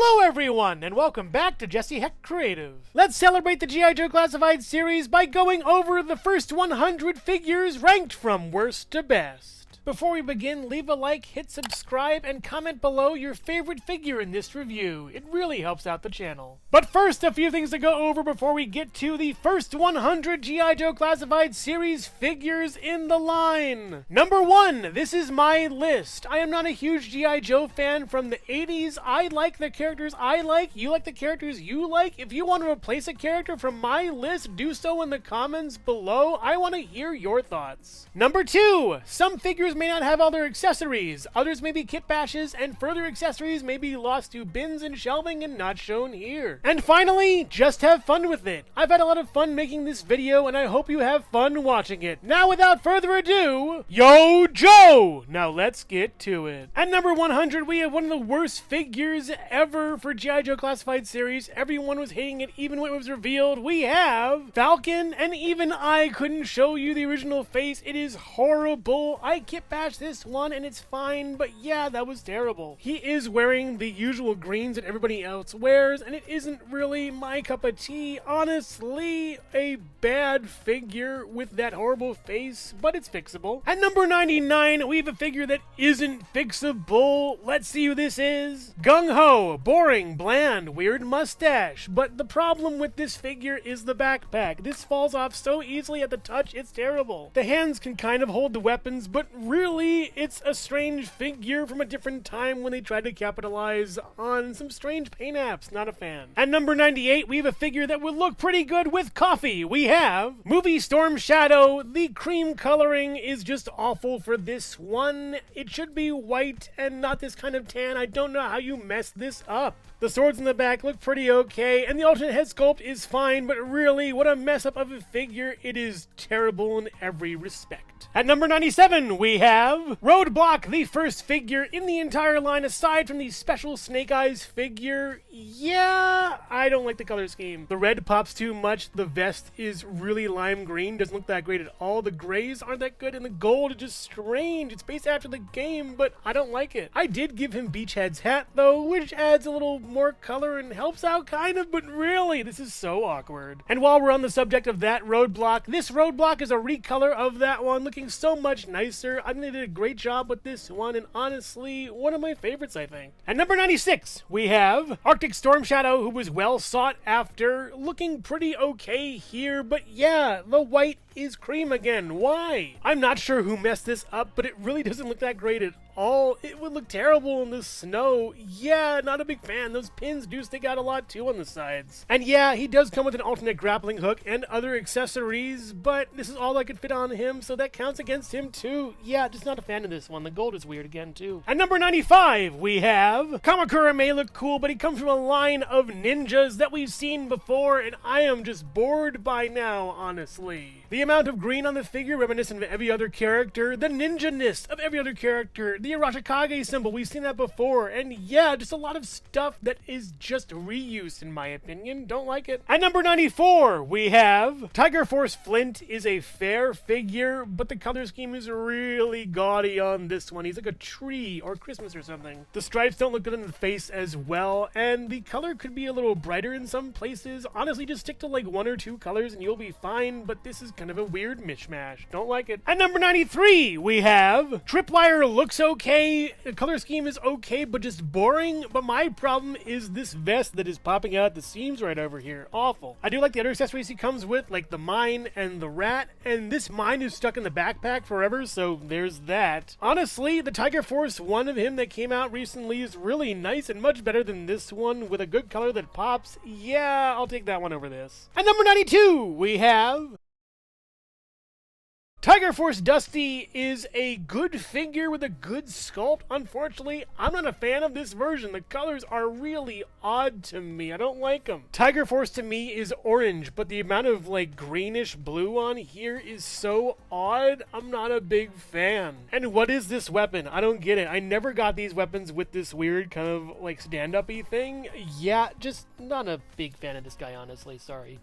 Hello everyone, and welcome back to Jesse Hecht Creative. Let's celebrate the G.I. Joe Classified series by going over the first 100 figures ranked from worst to best. Before we begin, leave a like, hit subscribe, and comment below your favorite figure in this review. It really helps out the channel. But first, a few things to go over before we get to the first 100 G.I. Joe Classified series figures in the line. Number 1, this is my list. I am not a huge G.I. Joe fan from the 80s. I like the characters I like, you like the characters you like. If you want to replace a character from my list, do so in the comments below. I want to hear your thoughts. Number 2, some figures may not have all their accessories. Others may be kit bashes, and further accessories may be lost to bins and shelving and not shown here. And finally, just have fun with it. I've had a lot of fun making this video, and I hope you have fun watching it. Now, without further ado, Yo Joe! Now let's get to it. At number 100, we have one of the worst figures ever for G.I. Joe Classified series. Everyone was hating it even when it was revealed. We have Falcon, and even I couldn't show you the original face. It is horrible. I kit bash this one and it's fine, but yeah, that was terrible. He is wearing the usual greens that everybody else wears, and it isn't really my cup of tea. Honestly, a bad figure with that horrible face, but it's fixable. At number 99, we have a figure that isn't fixable. Let's see who this is. Gung-ho, boring, bland, weird mustache. But the problem with this figure is the backpack. This falls off so easily at the touch, it's terrible. The hands can kind of hold the weapons, but really, it's a strange figure from a different time when they tried to capitalize on some strange paint apps. Not a fan. At number 98, we have a figure that would look pretty good with coffee. We have Movie Storm Shadow. The cream coloring is just awful for this one. It should be white and not this kind of tan. I don't know how you mess this up. The swords in the back look pretty okay, and the alternate head sculpt is fine, but really, what a mess up of a figure. It is terrible in every respect. At number 97, we have Roadblock, the first figure in the entire line aside from the special Snake Eyes figure. Yeah, I don't like the color scheme. The red pops too much, the vest is really lime green, doesn't look that great at all, the grays aren't that good, and the gold is just strange. It's based after the game, but I don't like it. I did give him Beachhead's hat though, which adds a little more color and helps out kind of, but really, this is so awkward. And while we're on the subject of that Roadblock, this Roadblock is a recolor of that one, looking so much nicer. I think they did a great job with this one, and honestly, one of my favorites, I think. At number 96, we have Arctic Storm Shadow, who was well sought after, looking pretty okay here, but yeah, the white is cream again. Why? I'm not sure who messed this up, but it really doesn't look that great at all. It would look terrible in the snow. Yeah, not a big fan. Those pins do stick out a lot too on the sides. And yeah, he does come with an alternate grappling hook and other accessories, but this is all I could fit on him, so that counts against him too. Yeah, just not a fan of this one. The gold is weird again too. At number 95, we have Kamakura. May look cool, but he comes from a line of ninjas that we've seen before, and I am just bored by now, honestly. The amount of green on the figure reminiscent of every other character, the ninja-ness of every other character, the Arashikage symbol, we've seen that before, and yeah, just a lot of stuff that is just reuse in my opinion. Don't like it. At number 94, we have Tiger Force Flint. Is a fair figure, but the color scheme is really gaudy on this one. He's like a tree or Christmas or something. The stripes don't look good in the face as well, and the color could be a little brighter in some places. Honestly, just stick to like 1 or 2 colors and you'll be fine, but this is kind of a weird mishmash. Don't like it. At number 93, we have Tripwire. Looks okay. The color scheme is okay, but just boring. But my problem is this vest that is popping out the seams right over here. Awful. I do like the other accessories he comes with, like the mine and the rat, and this mine is stuck in the backpack forever, so there's that. Honestly, the Tiger Force one of him that came out recently is really nice and much better than this one with a good color that pops. Yeah, I'll take that one over this. At number 92, we have Tiger Force Dusty. Is a good figure with a good sculpt. Unfortunately, I'm not a fan of this version. The colors are really odd to me. I don't like them. Tiger Force to me is orange, but the amount of like greenish blue on here is so odd. I'm not a big fan. And what is this weapon? I don't get it. I never got these weapons with this weird kind of like stand-up-y thing. Yeah, just not a big fan of this guy, honestly. Sorry.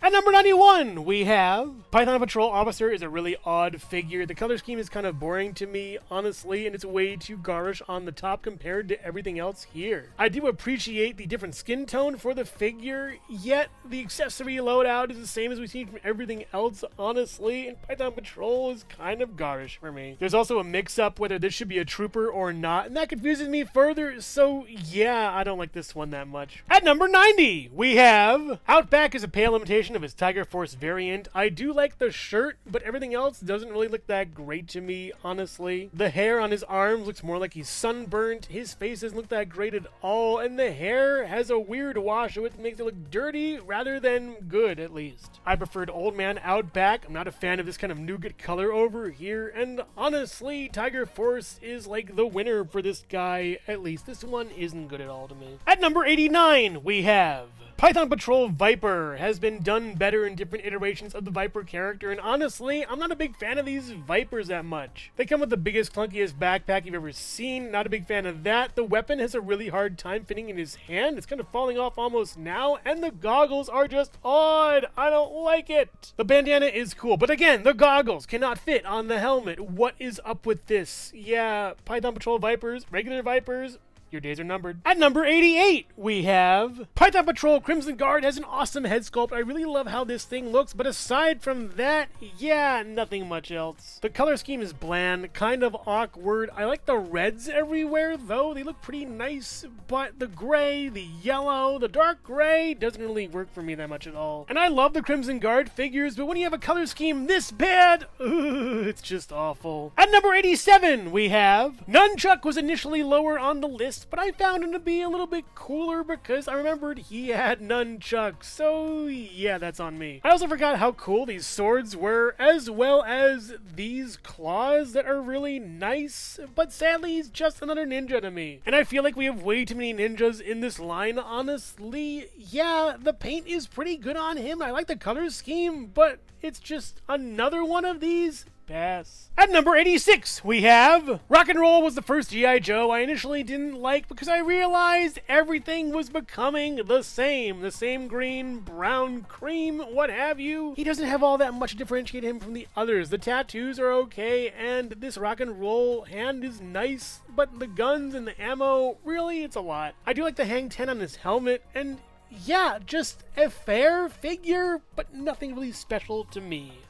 At number 91, we have Python Patrol Officer is a really odd figure. The color scheme is kind of boring to me, honestly, and it's way too garish on the top compared to everything else here. I do appreciate the different skin tone for the figure, yet the accessory loadout is the same as we've seen from everything else, honestly, and Python Patrol is kind of garish for me. There's also a mix-up whether this should be a trooper or not, and that confuses me further, so yeah, I don't like this one that much. At number 90, we have Outback is a pale imitation of his Tiger Force variant. I do like the shirt, but everything else doesn't really look that great to me, honestly. The hair on his arms looks more like he's sunburnt, his face doesn't look that great at all, and the hair has a weird wash to it that makes it look dirty rather than good, at least. I preferred Old Man Outback. I'm not a fan of this kind of nougat color over here, and honestly, Tiger Force is like the winner for this guy. At least this one isn't good at all to me. At number 89, we have Python Patrol Viper. Has been done better in different iterations of the Viper character, and honestly, I'm not a big fan of these Vipers that much. They come with the biggest, clunkiest backpack you've ever seen. Not a big fan of that. The weapon has a really hard time fitting in his hand. It's kind of falling off almost now, and the goggles are just odd. I don't like it. The bandana is cool, but again, the goggles cannot fit on the helmet. What is up with this? Yeah, Python Patrol Vipers, regular Vipers, your days are numbered. At number 88, we have Python Patrol Crimson Guard has an awesome head sculpt. I really love how this thing looks, but aside from that, yeah, nothing much else. The color scheme is bland, kind of awkward. I like the reds everywhere, though. They look pretty nice, but the gray, the yellow, the dark gray doesn't really work for me that much at all. And I love the Crimson Guard figures, but when you have a color scheme this bad, it's just awful. At number 87, we have Nunchuck was initially lower on the list, but I found him to be a little bit cooler because I remembered he had nunchucks, so yeah, that's on me. I also forgot how cool these swords were, as well as these claws that are really nice, but sadly he's just another ninja to me. And I feel like we have way too many ninjas in this line, honestly. Yeah, the paint is pretty good on him. I like the color scheme, but it's just another one of these. Pass. At number 86, we have Rock and Roll was the first G.I. Joe I initially didn't like because I realized everything was becoming the same green, brown, cream, what have you. He doesn't have all that much to differentiate him from the others. The tattoos are okay, and this Rock and Roll hand is nice, but the guns and the ammo, really, it's a lot. I do like the hang 10 on his helmet, and yeah, just a fair figure, but nothing really special to me.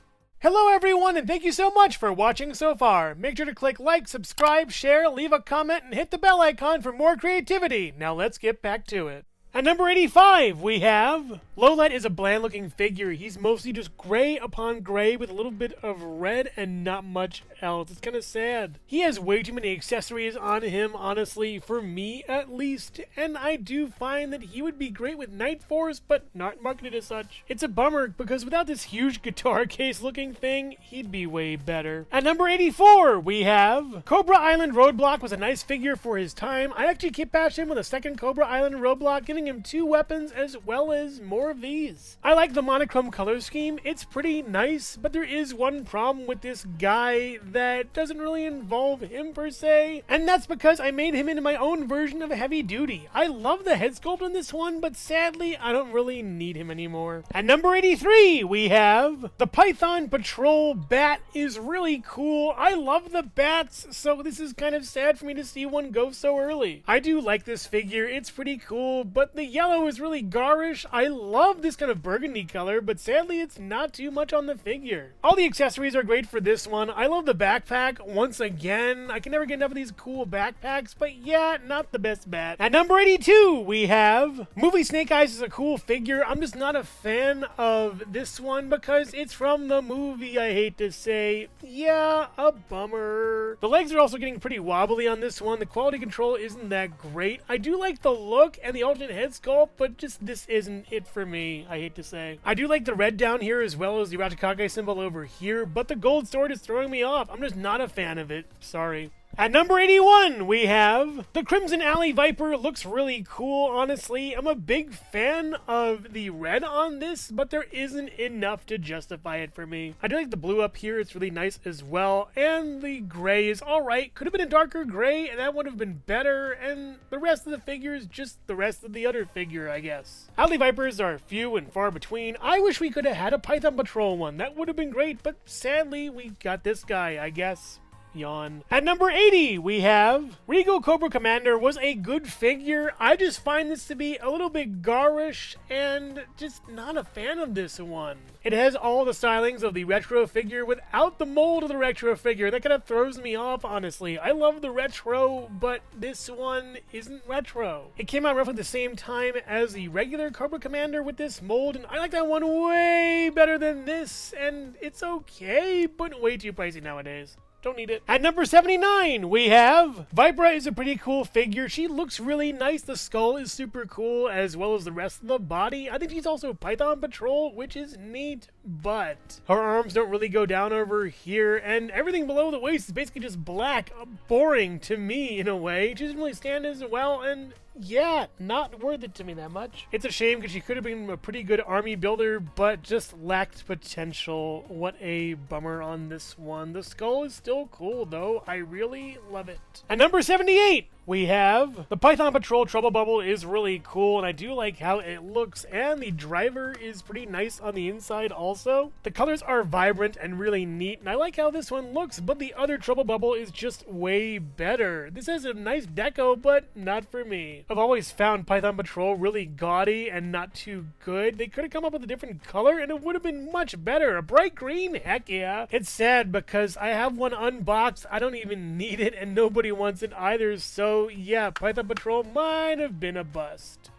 Hello everyone, and thank you so much for watching so far. Make sure to click like, subscribe, share, leave a comment, and hit the bell icon for more creativity. Now let's get back to it. At number 85, we have Lowlight is a bland-looking figure. He's mostly just gray upon gray with a little bit of red and not much else. It's kind of sad. He has way too many accessories on him, honestly, for me at least, and I do find that he would be great with Night Force, but not marketed as such. It's a bummer, because without this huge guitar case-looking thing, he'd be way better. At number 84, we have Cobra Island Roadblock was a nice figure for his time. I actually kit patched him with a second Cobra Island Roadblock, giving him 2 weapons as well as more of these. I like the monochrome color scheme. It's pretty nice, but there is one problem with this guy that doesn't really involve him per se, and that's because I made him into my own version of a heavy duty. I love the head sculpt in this one, but sadly, I don't really need him anymore. At number 83, we have the Python Patrol Bat is really cool. I love the bats, so this is kind of sad for me to see one go so early. I do like this figure. It's pretty cool, but the yellow is really garish. I love this kind of burgundy color, but sadly it's not too much on the figure. All the accessories are great for this one. I love the backpack once again. I can never get enough of these cool backpacks, but yeah, not the best bat. At number 82, we have Movie Snake Eyes is a cool figure. I'm just not a fan of this one because it's from the movie, I hate to say. Yeah, a bummer. The legs are also getting pretty wobbly on this one. The quality control isn't that great. I do like the look and the alternate head sculpt, but just this isn't it for me, I hate to say. I do like the red down here as well as the Ratakage symbol over here, but the gold sword is throwing me off. I'm just not a fan of it. Sorry. At number 81, we have the Crimson Alley Viper. Looks really cool, honestly. I'm a big fan of the red on this, but there isn't enough to justify it for me. I do like the blue up here. It's really nice as well. And the gray is alright. Could have been a darker gray, and that would have been better. And the rest of the figure is just the rest of the other figure, I guess. Alley Vipers are few and far between. I wish we could have had a Python Patrol one. That would have been great, but sadly, we got this guy, I guess. Yawn. At number 80, we have Regal Cobra Commander. Was a good figure. I just find this to be a little bit garish and just not a fan of this one. It has all the stylings of the retro figure without the mold of the retro figure. That kind of throws me off, honestly. I love the retro, but this one isn't retro. It came out roughly the same time as the regular Cobra Commander with this mold, and I like that one way better than this, and it's okay, but way too pricey nowadays. Don't need it. At number 79, we have Vipra. Is a pretty cool figure. She looks really nice. The skull is super cool, as well as the rest of the body. I think she's also Python Patrol, which is neat, but her arms don't really go down over here, and everything below the waist is basically just black. Boring to me, in a way. She doesn't really stand as well, and yeah, not worth it to me that much. It's a shame because she could have been a pretty good army builder, but just lacked potential. What a bummer on this one. The skull is still cool, though. I really love it. At number 78, we have the Python Patrol Trouble Bubble. Is really cool, and I do like how it looks, and the driver is pretty nice on the inside also. The colors are vibrant and really neat, and I like how this one looks, but the other Trouble Bubble is just way better. This has a nice deco, but not for me. I've always found Python Patrol really gaudy and not too good. They could have come up with a different color, and it would have been much better. A bright green? Heck yeah. It's sad because I have one unboxed. I don't even need it, and nobody wants it either, so yeah, Python Patrol might have been a bust.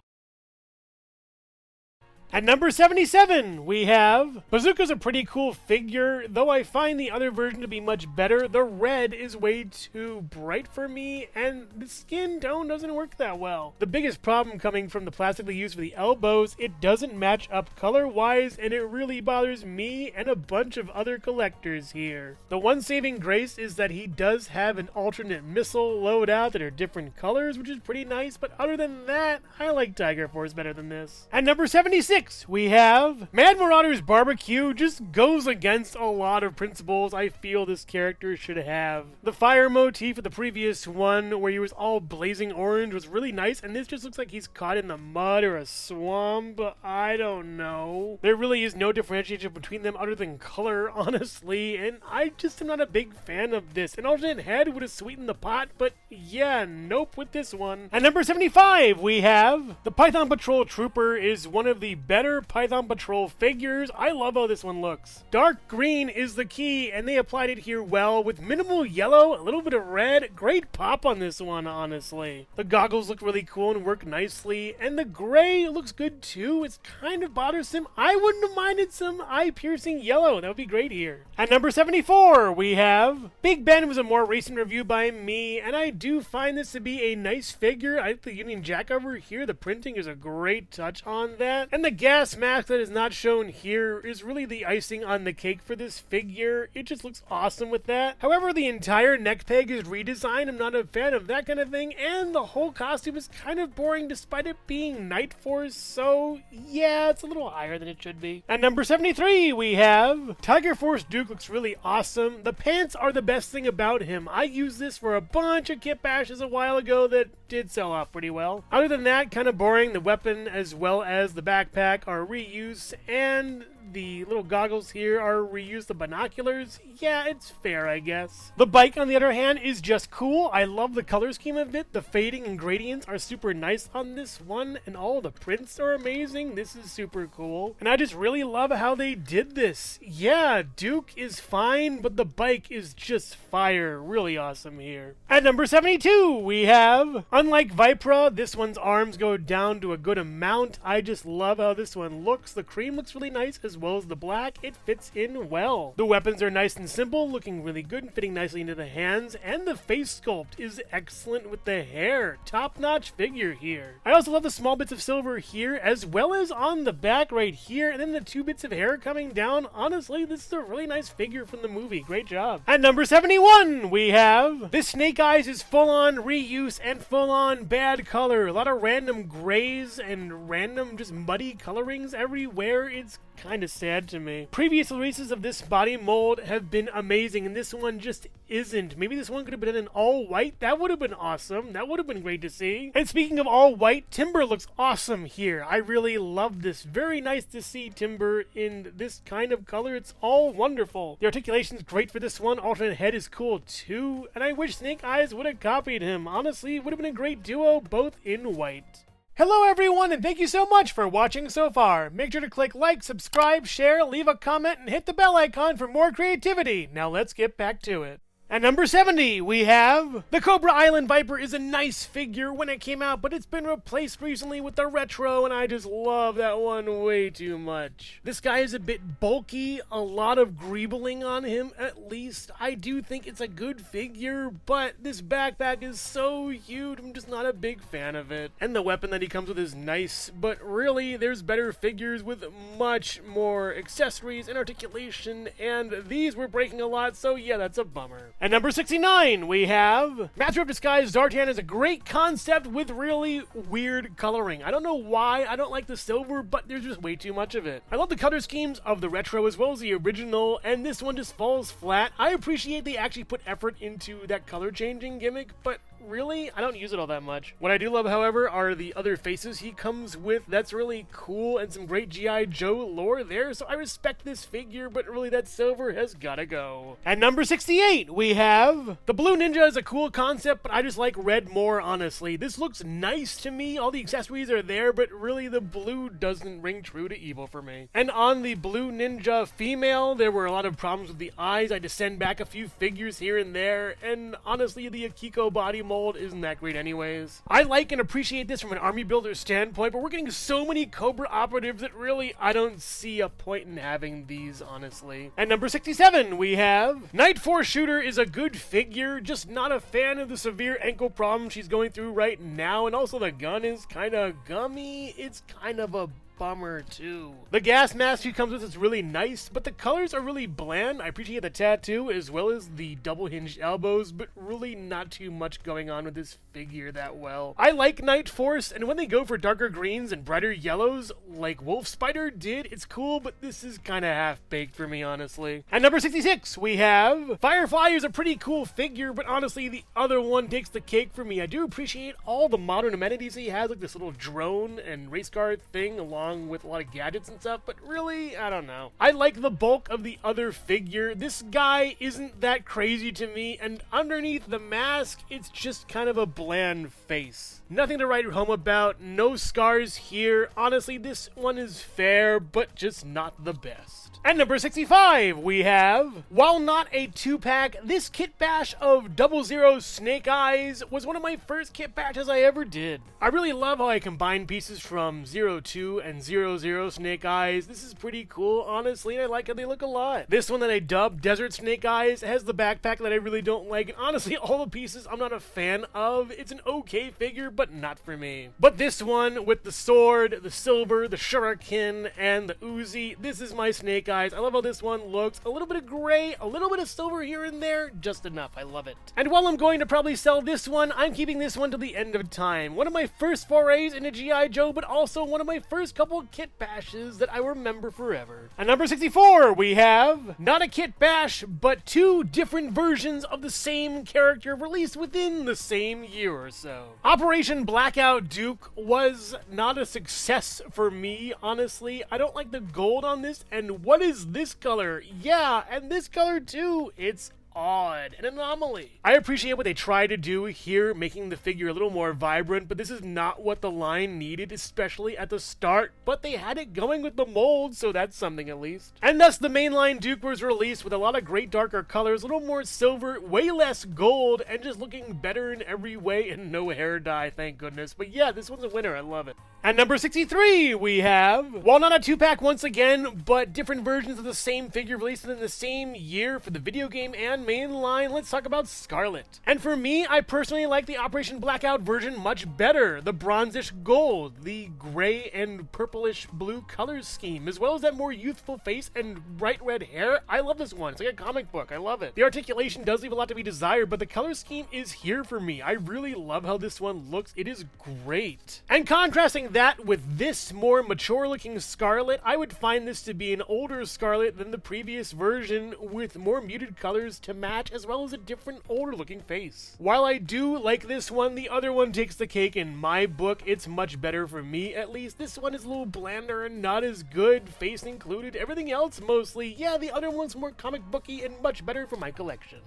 At number 77, we have Bazooka's a pretty cool figure, though I find the other version to be much better. The red is way too bright for me, and the skin tone doesn't work that well. The biggest problem coming from the plastic they use for the elbows, it doesn't match up color-wise, and it really bothers me and a bunch of other collectors here. The one saving grace is that he does have an alternate missile loadout that are different colors, which is pretty nice, but other than that, I like Tiger Force better than this. At number 76, we have Mad Marauder's Barbecue. Just goes against a lot of principles I feel this character should have. The fire motif of the previous one, where he was all blazing orange, was really nice, and this just looks like he's caught in the mud or a swamp. I don't know. There really is no differentiation between them other than color, honestly, and I just am not a big fan of this. An alternate head would have sweetened the pot, but yeah, nope with this one. At number 75, we have the Python Patrol Trooper. Is one of the better Python Patrol figures. I love how this one looks. Dark green is the key, and they applied it here well with minimal yellow, a little bit of red. Great pop on this one, honestly. The goggles look really cool and work nicely, and the gray looks good too. It's kind of bothersome. I wouldn't have minded some eye-piercing yellow. That would be great here. At number 74, we have Big Ben. Was a more recent review by me, and I do find this to be a nice figure. I like the Union Jack over here. The printing is a great touch on that, and the gas mask that is not shown here is really the icing on the cake for this figure. It just looks awesome with that. However, the entire neck peg is redesigned. I'm not a fan of that kind of thing, and the whole costume is kind of boring despite it being Night Force, so yeah, it's a little higher than it should be. At number 73, we have Tiger Force Duke. Looks really awesome. The pants are the best thing about him. I used this for a bunch of kit bashes a while ago that did sell off pretty well. Other than that, kind of boring. The weapon as well as the backpack are reused, and the little goggles here are reused. The binoculars, yeah, it's fair, I guess. The bike, on the other hand, is just cool. I love the color scheme of it. The fading and gradients are super nice on this one, and all the prints are amazing. This is super cool, and I just really love how they did this. Yeah, Duke is fine, but the bike is just fire. Really awesome here. At number 72, we have, unlike Vipra, this one's arms go down to a good amount. I just love how this one looks. The cream looks really nice as well as the black, it fits in well. The weapons are nice and simple, looking really good and fitting nicely into the hands, and the face sculpt is excellent with the hair. Top-notch figure here. I also love the small bits of silver here, as well as on the back right here, and then the 2 bits of hair coming down. Honestly, this is a really nice figure from the movie. Great job. At number 71, we have this Snake Eyes is full-on reuse and full-on bad color. A lot of random grays and random just muddy colorings everywhere. It's kind of sad to me. Previous releases of this body mold have been amazing, and this one just isn't. Maybe this one could have been in all white. That would have been awesome. That would have been great to see. And speaking of all white, Timber looks awesome here. I really love this. Very nice to see Timber in this kind of color. It's all wonderful. The articulation is great for this one. Alternate head is cool too, and I wish Snake Eyes would have copied him. Honestly, it would have been a great duo, both in white. Hello everyone, and thank you so much for watching so far. Make sure to click like, subscribe, share, leave a comment, and hit the bell icon for more creativity. Now let's get back to it. At number 70, we have the Cobra Island Viper is a nice figure when it came out, but it's been replaced recently with the retro, and I just love that one way too much. This guy is a bit bulky, a lot of greebling on him at least. I do think it's a good figure, but this backpack is so huge, I'm just not a big fan of it. And the weapon that he comes with is nice, but really, there's better figures with much more accessories and articulation, and these were breaking a lot, so yeah, that's a bummer. At number 69, we have Master of Disguise Zartan is a great concept with really weird coloring. I don't know why I don't like the silver, but there's just way too much of it. I love the color schemes of the retro as well as the original, and this one just falls flat. I appreciate they actually put effort into that color changing gimmick, but really, I don't use it all that much. What I do love, however, are the other faces he comes with. That's really cool, and some great G.I. Joe lore there, so I respect this figure, but really that silver has gotta go. At number 68, we have the Blue Ninja is a cool concept, but I just like red more, honestly. This looks nice to me. All the accessories are there, but really the blue doesn't ring true to evil for me. And on the Blue Ninja female, there were a lot of problems with the eyes. I had to send back a few figures here and there, and honestly, the Akiko body mold isn't that great anyways. I like and appreciate this from an army builder standpoint, but we're getting so many Cobra operatives that really I don't see a point in having these, honestly. At number 67, we have Night Force Shooter is a good figure, just not a fan of the severe ankle problem she's going through right now, and also the gun is kind of gummy. It's kind of a bummer too. The gas mask she comes with is really nice, but the colors are really bland. I appreciate the tattoo as well as the double hinged elbows, but really not too much going on with this figure that well. I like Night Force, and when they go for darker greens and brighter yellows like Wolf Spider did, it's cool, but this is kind of half-baked for me, honestly. At number 66, we have Firefly is a pretty cool figure, but honestly, the other one takes the cake for me. I do appreciate all the modern amenities he has, like this little drone and race car thing along with a lot of gadgets and stuff, but really, I don't know. I like the bulk of the other figure. This guy isn't that crazy to me, and underneath the mask, it's just kind of a bland face. Nothing to write home about, no scars here. Honestly, this one is fair, but just not the best. At number 65, we have, while not a 2-pack, this kit bash of 00 Snake Eyes was one of my first kit bashes I ever did. I really love how I combine pieces from 02 and 00 Snake Eyes. This is pretty cool, honestly, and I like how they look a lot. This one that I dubbed Desert Snake Eyes has the backpack that I really don't like, and honestly, all the pieces I'm not a fan of. It's an okay figure, but not for me. But this one, with the sword, the silver, the shuriken, and the Uzi, this is my Snake Eyes. I love how this one looks. A little bit of gray, a little bit of silver here and there, just enough. I love it. And while I'm going to probably sell this one, I'm keeping this one till the end of time. One of my first forays into G.I. Joe, but also one of my first couple kit bashes that I remember forever. At number 64, we have not a kit bash, but 2 different versions of the same character released within the same year or so. Operation Blackout Duke was not a success for me, honestly. I don't like the gold on this, and what is this color? Yeah, and this color too. It's odd, an anomaly. I appreciate what they try to do here, making the figure a little more vibrant, but this is not what the line needed, especially at the start, but they had it going with the mold, so that's something at least. And thus the mainline Duke was released with a lot of great darker colors, a little more silver, way less gold, and just looking better in every way, and no hair dye, thank goodness. But yeah, this one's a winner, I love it. At number 63, we have, while not a 2-pack once again, but different versions of the same figure released in the same year for the video game and main line, let's talk about Scarlet. And for me, I personally like the Operation Blackout version much better. The bronzish gold, the gray and purplish blue color scheme, as well as that more youthful face and bright red hair. I love this one. It's like a comic book. I love it. The articulation does leave a lot to be desired, but the color scheme is here for me. I really love how this one looks. It is great. And contrasting that with this more mature looking Scarlet, I would find this to be an older Scarlet than the previous version with more muted colors to match, as well as a different older looking face. While I do like this one, the other one takes the cake in my book. It's much better for me, at least. This one is a little blander and not as good, face included. Everything else mostly, yeah, the other one's more comic booky and much better for my collection.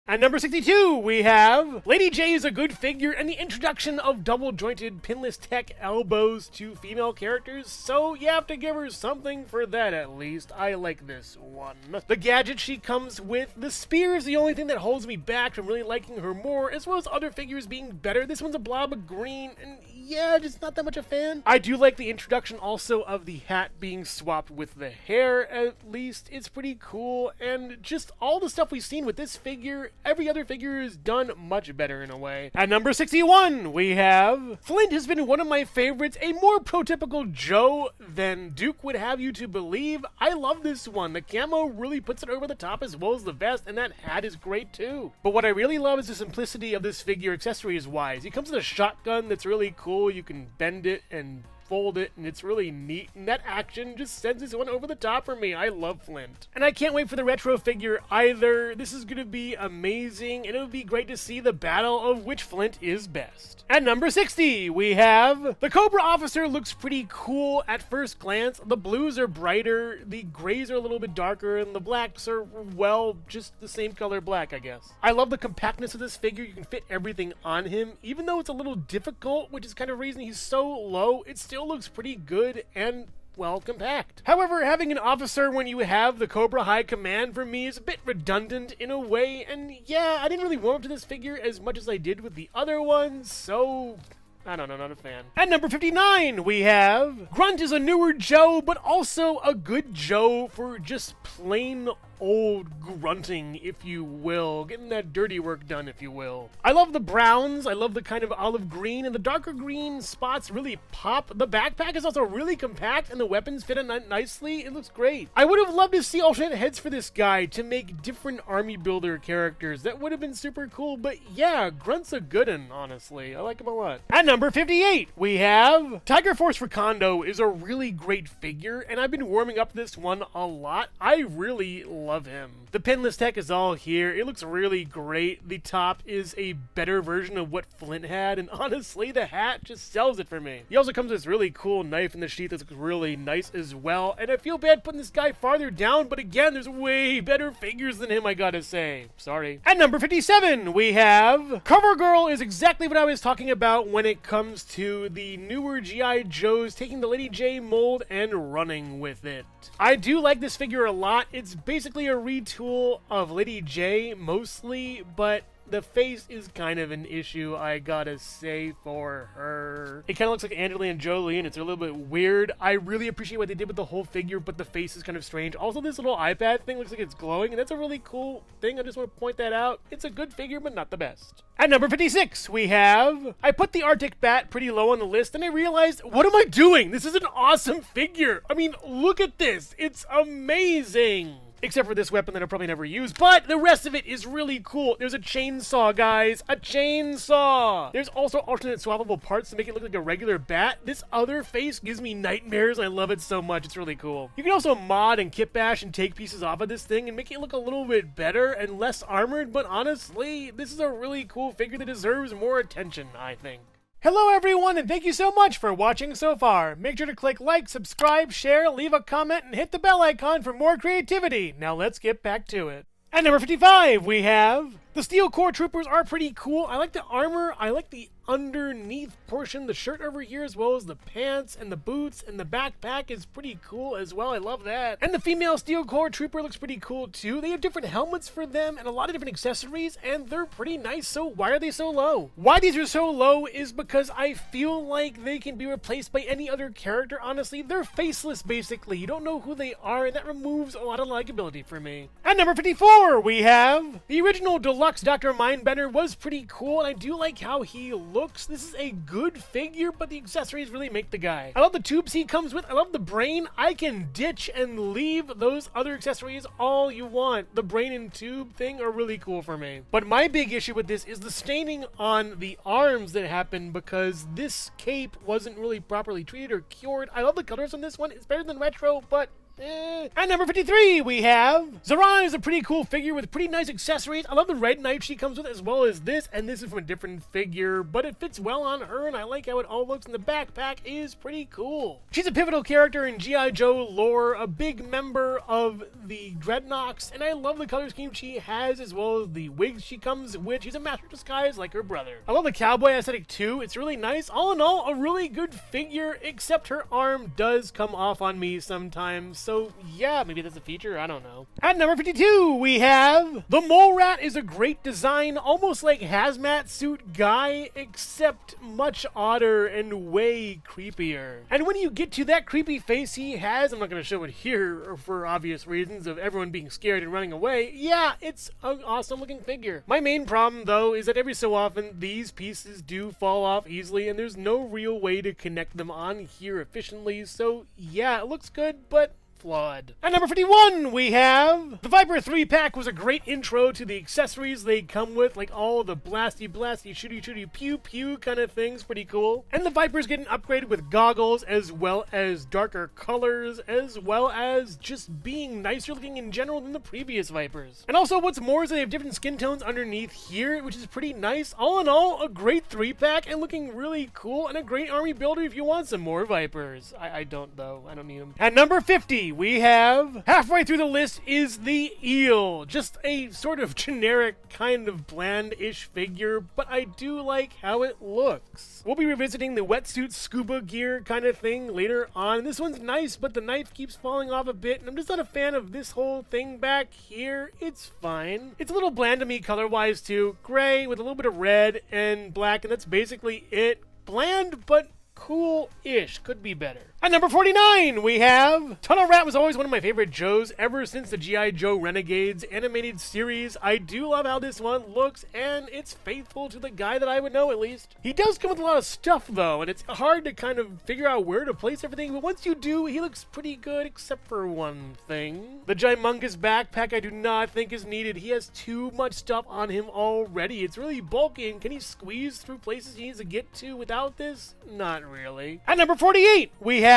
At number 62, we have Lady J is a good figure and the introduction of double-jointed pinless tech elbows to female characters, so you have to give her something for that at least. I like this one. The gadget she comes with, the spear is the only thing that holds me back from really liking her more, as well as other figures being better. This one's a blob of green, and yeah, just not that much a fan. I do like the introduction also of the hat being swapped with the hair, at least. It's pretty cool, and just all the stuff we've seen with this figure, every other figure is done much better in a way. At number 61, we have Flint has been one of my favorites, a more prototypical Joe than Duke would have you to believe. I love this one. The camo really puts it over the top as well as the vest, and that hat is great too. But what I really love is the simplicity of this figure accessories-wise. He comes with a shotgun that's really cool. You can bend it and fold it, and it's really neat, and that action just sends this one over the top for me. I love Flint. And I can't wait for the retro figure either. This is going to be amazing, and it would be great to see the battle of which Flint is best. At number 60, we have the Cobra officer. Looks pretty cool at first glance. The blues are brighter, the grays are a little bit darker, and the blacks are, well, just the same color black, I guess. I love the compactness of this figure. You can fit everything on him, even though it's a little difficult, which is kind of the reason he's so low. It still looks pretty good and, well, compact. However, having an officer when you have the Cobra High Command for me is a bit redundant in a way, and yeah, I didn't really warm up to this figure as much as I did with the other ones, so I don't know, not a fan. At number 59, we have Grunt is a newer Joe, but also a good Joe for just plain old grunting, if you will. Getting that dirty work done, if you will. I love the browns. I love the kind of olive green, and the darker green spots really pop. The backpack is also really compact, and the weapons fit in nicely. It looks great. I would have loved to see alternate heads for this guy to make different army builder characters. That would have been super cool, but yeah, Grunt's a good one, honestly. I like him a lot. At number 58, we have Tiger Force for Kondo is a really great figure, and I've been warming up this one a lot. I really love him. The pinless tech is all here. It looks really great. The top is a better version of what Flint had, and honestly, the hat just sells it for me. He also comes with this really cool knife in the sheath that looks really nice as well, and I feel bad putting this guy farther down, but again, there's way better figures than him, I gotta say. Sorry. At number 57, we have CoverGirl is exactly what I was talking about when it comes to the newer G.I. Joes taking the Lady J mold and running with it. I do like this figure a lot. It's basically a retool of Lady J mostly, but the face is kind of an issue, I gotta say, for her. It kind of looks like Angelina Jolie, and it's a little bit weird. I really appreciate what they did with the whole figure, but the face is kind of strange. Also, this little iPad thing looks like it's glowing, and that's a really cool thing. I just want to point that out. It's a good figure, but not the best. At number 56, we have... I put the Arctic Bat pretty low on the list, and I realized, what am I doing? This is an awesome figure. I mean, look at this. It's amazing. Except for this weapon that I'll probably never use, but the rest of it is really cool. There's a chainsaw, guys. A chainsaw! There's also alternate swappable parts to make it look like a regular bat. This other face gives me nightmares, and I love it so much. It's really cool. You can also mod and kit bash and take pieces off of this thing and make it look a little bit better and less armored, but honestly, this is a really cool figure that deserves more attention, I think. Hello everyone, and thank you so much for watching so far. Make sure to click like, subscribe, share, leave a comment, and hit the bell icon for more creativity. Now let's get back to it. At number 55, we have... The Steel Core Troopers are pretty cool. I like the armor, I like the underneath portion, the shirt over here, as well as the pants and the boots, and the backpack is pretty cool as well. I love that. And the female Steel Core Trooper looks pretty cool too. They have different helmets for them and a lot of different accessories, and they're pretty nice. So why are they so low? Why these are so low is because I feel like they can be replaced by any other character, honestly. They're faceless, basically. You don't know who they are, and that removes a lot of likability for me. At number 54, we have the original Deluxe Dr. Mindbender was pretty cool, and I do like how he looks. This is a good figure, but the accessories really make the guy. I love the tubes he comes with. I love the brain. I can ditch and leave those other accessories all you want. The brain and tube thing are really cool for me. But my big issue with this is the staining on the arms that happened because this cape wasn't really properly treated or cured. I love the colors on this one. It's better than retro, but At number 53, we have... Zarana is a pretty cool figure with pretty nice accessories. I love the red knife she comes with as well as this, and this is from a different figure, but it fits well on her, and I like how it all looks, and the backpack is pretty cool. She's a pivotal character in G.I. Joe lore, a big member of the Dreadnoks, and I love the color scheme she has as well as the wigs she comes with. She's a master disguise like her brother. I love the cowboy aesthetic too. It's really nice. All in all, a really good figure, except her arm does come off on me sometimes. So yeah, maybe that's a feature, I don't know. At number 52, we have... The Mole Rat is a great design, almost like hazmat suit guy, except much odder and way creepier. And when you get to that creepy face he has, I'm not going to show it here for obvious reasons of everyone being scared and running away, yeah, it's an awesome looking figure. My main problem though is that every so often these pieces do fall off easily and there's no real way to connect them on here efficiently, so yeah, it looks good, but flawed. At number 51, we have... The Viper 3-pack was a great intro to the accessories they come with, like all the blasty, shooty, pew kind of things, pretty cool. And the Vipers get an upgrade with goggles, as well as darker colors, as well as just being nicer looking in general than the previous Vipers. And also, what's more is they have different skin tones underneath here, which is pretty nice. All in all, a great 3-pack and looking really cool, and a great army builder if you want some more Vipers. I don't, though. I don't need them. At number 50, we have, halfway through the list is the Eel. Just a sort of generic, kind of bland-ish figure, but I do like how it looks. We'll be revisiting the wetsuit scuba gear kind of thing later on. This one's nice, but the knife keeps falling off a bit, and I'm just not a fan of this whole thing back here. It's fine. It's a little bland to me color-wise, too. Gray with a little bit of red and black, and that's basically it. Bland, but cool-ish. Could be better. At number 49, we have... Tunnel Rat was always one of my favorite Joes ever since the G.I. Joe Renegades animated series. I do love how this one looks, and it's faithful to the guy that I would know, at least. He does come with a lot of stuff, though, and it's hard to kind of figure out where to place everything, but once you do, he looks pretty good, except for one thing. The Gymungous backpack I do not think is needed. He has too much stuff on him already. It's really bulky, and can he squeeze through places he needs to get to without this? Not really. At number 48, we have...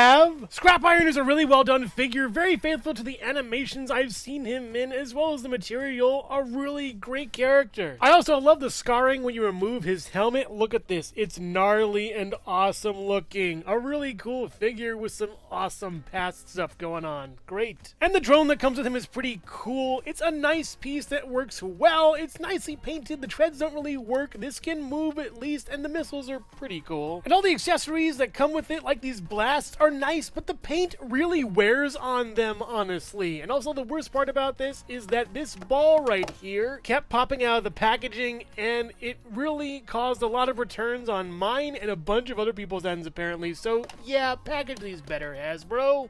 Scrap Iron is a really well done figure, very faithful to the animations I've seen him in, as well as the material, a really great character. I also love the scarring when you remove his helmet. Look at this, it's gnarly and awesome looking. A really cool figure with some awesome past stuff going on. Great. And the drone that comes with him is pretty cool. It's a nice piece that works well. It's nicely painted. The treads don't really work. This can move at least, and the missiles are pretty cool. And all the accessories that come with it, like these blasts, are nice, but the paint really wears on them, honestly. And also the worst part about this is that this ball right here kept popping out of the packaging, and it really caused a lot of returns on mine and a bunch of other people's ends, apparently. So yeah, package these better, Hasbro.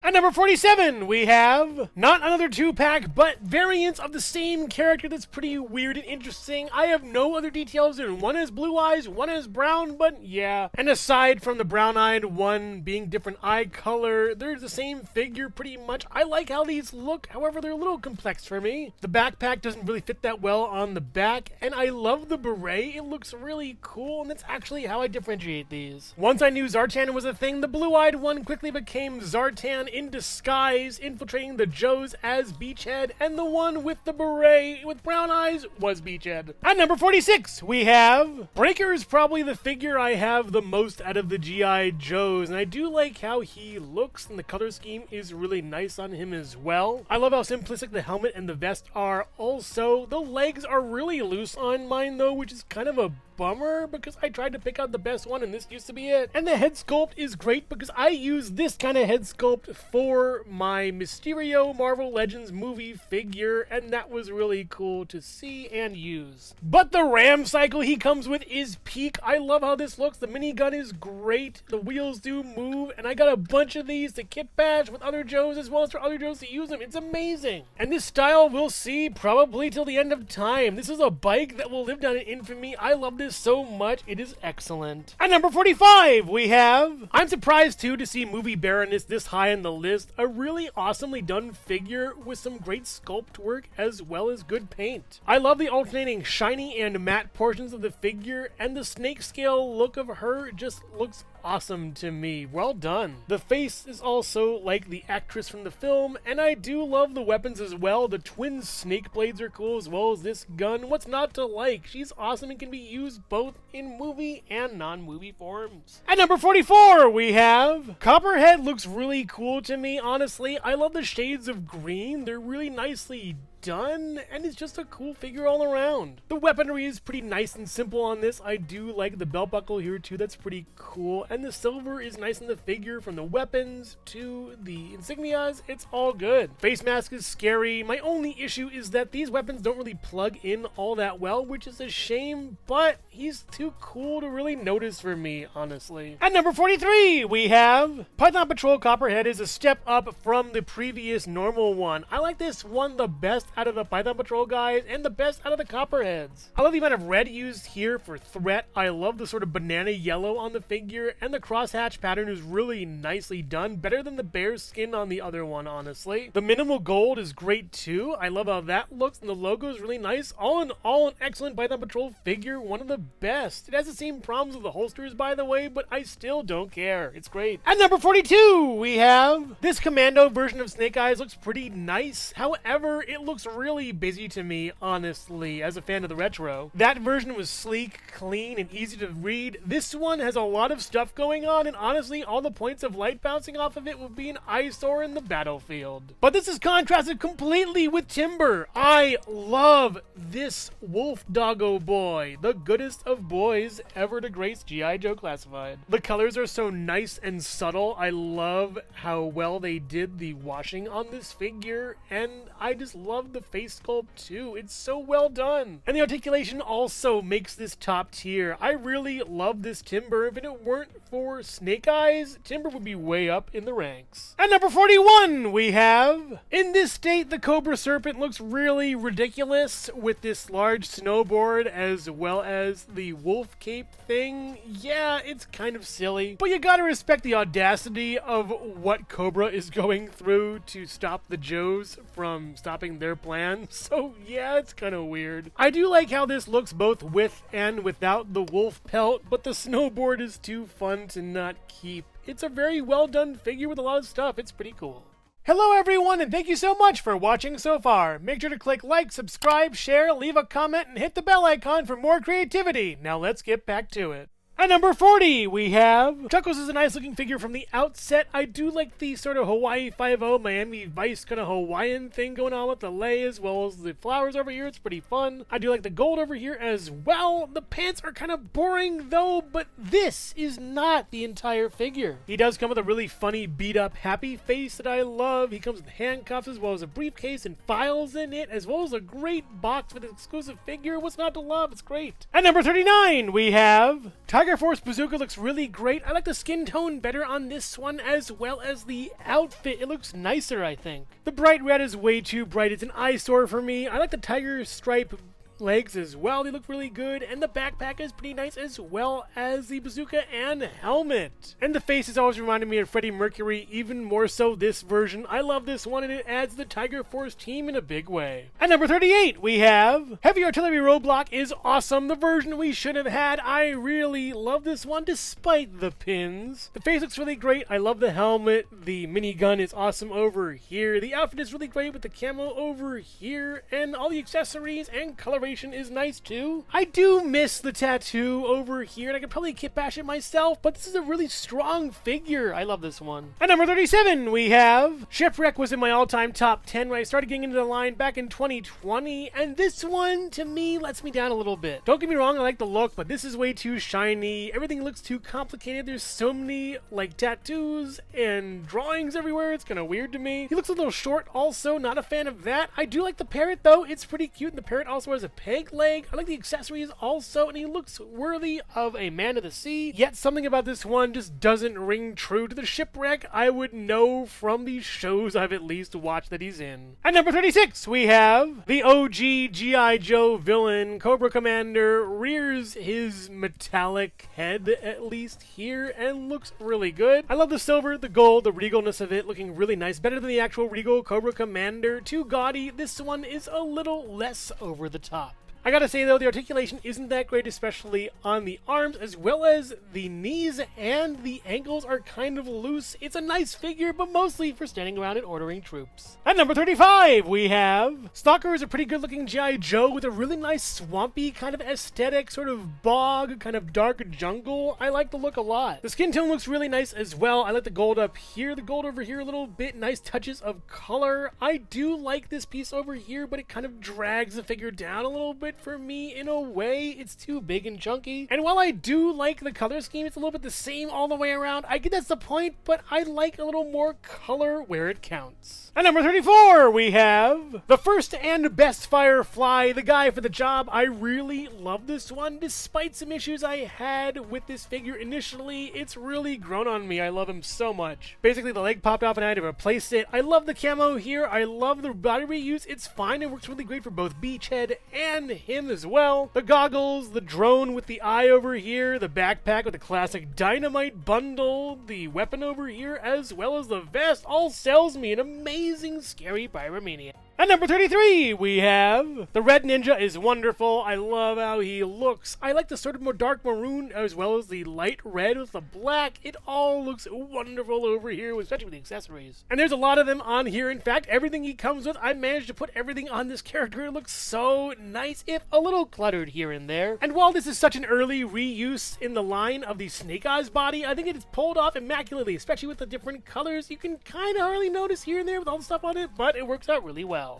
At number 47, we have not another 2-pack, but variants of the same character that's pretty weird and interesting. I have no other details in. One has blue eyes, one has brown, but yeah. And aside from the brown-eyed one being different eye color, they're the same figure pretty much. I like how these look, however, they're a little complex for me. The backpack doesn't really fit that well on the back, and I love the beret. It looks really cool, and that's actually how I differentiate these. Once I knew Zartan was a thing, the blue-eyed one quickly became Zartan in disguise infiltrating the Joes as Beachhead, and the one with the beret with brown eyes was Beachhead. At number 46, we have Breaker is probably the figure I have the most out of the G.I. Joes, and I do like how he looks, and the color scheme is really nice on him as well. I love how simplistic the helmet and the vest are. Also, the legs are really loose on mine though, which is kind of a bummer because I tried to pick out the best one and this used to be it. And the head sculpt is great because I use this kind of head sculpt for my Mysterio Marvel Legends movie figure, and that was really cool to see and use. But the ram cycle he comes with is peak. I love how this looks. The minigun is great. The wheels do move, and I got a bunch of these to kit bash with other Joes as well as for other Joes to use them. It's amazing. And this style we'll see probably till the end of time. This is a bike that will live down in infamy. I love this so much. It is excellent. At number 45, we have, I'm surprised too to see Movie Baroness this high on the list, a really awesomely done figure with some great sculpt work as well as good paint. I love the alternating shiny and matte portions of the figure, and the snake scale look of her just looks awesome to me. Well done. The face is also like the actress from the film, and I do love the weapons as well. The twin snake blades are cool as well as this gun. What's not to like? She's awesome and can be used both in movie and non-movie forms. At number 44, we have Copperhead. Looks really cool to me, honestly. I love the shades of green. They're really nicely done, and it's just a cool figure all around. The weaponry is pretty nice and simple on this. I do like the belt buckle here too. That's pretty cool, and the silver is nice in the figure from the weapons to the insignias. It's all good. Face mask is scary. My only issue is that these weapons don't really plug in all that well, which is a shame, but he's too cool to really notice for me, honestly. At number 43, we have Python Patrol Copperhead. Is a step up from the previous normal one. I like this one the best out of the Python Patrol guys and the best out of the Copperheads. I love the amount of red used here for threat. I love the sort of banana yellow on the figure, and the crosshatch pattern is really nicely done, better than the bear skin on the other one, honestly. The minimal gold is great too. I love how that looks, and the logo is really nice. All in all, an excellent Python Patrol figure, one of the best. It has the same problems with the holsters, by the way, but I still don't care. It's great. At number 42, we have this Commando version of Snake Eyes. Looks pretty nice. However, it looks really busy to me, honestly, as a fan of the retro. That version was sleek, clean, and easy to read. This one has a lot of stuff going on, and honestly, all the points of light bouncing off of it would be an eyesore in the battlefield. But this is contrasted completely with Timber. I love this wolf doggo boy, the goodest of boys ever to grace G.I. Joe Classified. The colors are so nice and subtle. I love how well they did the washing on this figure, and I just love the face sculpt too. It's so well done. And the articulation also makes this top tier. I really love this Timber. If it weren't for Snake Eyes, Timber would be way up in the ranks. At number 41, we have, in this state, the Cobra Serpent looks really ridiculous with this large snowboard as well as the wolf cape thing. Yeah, it's kind of silly, but you gotta respect the audacity of what Cobra is going through to stop the Joes from stopping their plan. So yeah, it's kind of weird. I do like how this looks both with and without the wolf pelt, but the snowboard is too fun to not keep. It's a very well done figure with a lot of stuff. It's pretty cool. Hello everyone, and thank you so much for watching so far. Make sure to click like, subscribe, share, leave a comment, and hit the bell icon for more creativity. Now let's get back to it. At number 40, we have Chuckles. Is a nice looking figure from the outset. I do like the sort of Hawaii 5-0 Miami Vice kind of Hawaiian thing going on with the lei as well as the flowers over here. It's pretty fun. I do like the gold over here as well. The pants are kind of boring though, but this is not the entire figure. He does come with a really funny beat up happy face that I love. He comes with handcuffs as well as a briefcase and files in it, as well as a great box with an exclusive figure. What's not to love? It's great. At number 39, we have Tiger Force Bazooka. Looks really great. I like the skin tone better on this one as well as the outfit. It looks nicer, I think. The bright red is way too bright. It's an eyesore for me. I like the tiger stripe legs as well. They look really good, and the backpack is pretty nice, as well as the bazooka and helmet. And the face has always reminded me of Freddie Mercury, even more so this version. I love this one, and it adds the Tiger Force team in a big way. At number 38, we have Heavy Artillery Roadblock is awesome. The version we should have had. I really love this one, despite the pins. The face looks really great. I love the helmet. The minigun is awesome over here. The outfit is really great with the camo over here, and all the accessories and coloration is nice too. I do miss the tattoo over here, and I could probably kit bash it myself, but this is a really strong figure. I love this one. At number 37, we have Shipwreck. Was in my all-time top 10 when I started getting into the line back in 2020, and this one, to me, lets me down a little bit. Don't get me wrong, I like the look, but this is way too shiny. Everything looks too complicated. There's so many, like, tattoos and drawings everywhere. It's kind of weird to me. He looks a little short also. Not a fan of that. I do like the parrot, though. It's pretty cute, and the parrot also has a peg leg. I like the accessories also, and he looks worthy of a man of the sea. Yet something about this one just doesn't ring true to the Shipwreck I would know from these shows I've at least watched that he's in. At number 36, we have the OG G.I. Joe villain. Cobra Commander rears his metallic head, at least here, and looks really good. I love the silver, the gold, the regalness of it, looking really nice. Better than the actual regal Cobra Commander. Too gaudy. This one is a little less over the top. I gotta say though, the articulation isn't that great, especially on the arms, as well as the knees and the ankles are kind of loose. It's a nice figure, but mostly for standing around and ordering troops. At number 35, we have Stalker. Is a pretty good looking G.I. Joe with a really nice swampy kind of aesthetic, sort of bog, kind of dark jungle. I like the look a lot. The skin tone looks really nice as well. I like the gold up here, the gold over here a little bit. Nice touches of color. I do like this piece over here, but it kind of drags the figure down a little bit for me in a way. It's too big and chunky. And while I do like the color scheme, it's a little bit the same all the way around. I get that's the point, but I like a little more color where it counts. At number 34, we have the first and best Firefly, the guy for the job. I really love this one, despite some issues I had with this figure initially. It's really grown on me. I love him so much. Basically, the leg popped off and I had to replace it. I love the camo here. I love the body reuse. It's fine. It works really great for both Beachhead and him as well. The goggles, the drone with the eye over here, the backpack with the classic dynamite bundle, the weapon over here, as well as the vest, all sells me an amazing scary pyromania. At number 33, we have the Red Ninja. Is wonderful. I love how he looks. I like the sort of more dark maroon as well as the light red with the black. It all looks wonderful over here, especially with the accessories. And there's a lot of them on here. In fact, everything he comes with, I managed to put everything on this character. It looks so nice, if a little cluttered here and there. And while this is such an early reuse in the line of the Snake Eyes body, I think it is pulled off immaculately, especially with the different colors. You can kind of hardly notice here and there with all the stuff on it, but it works out really well.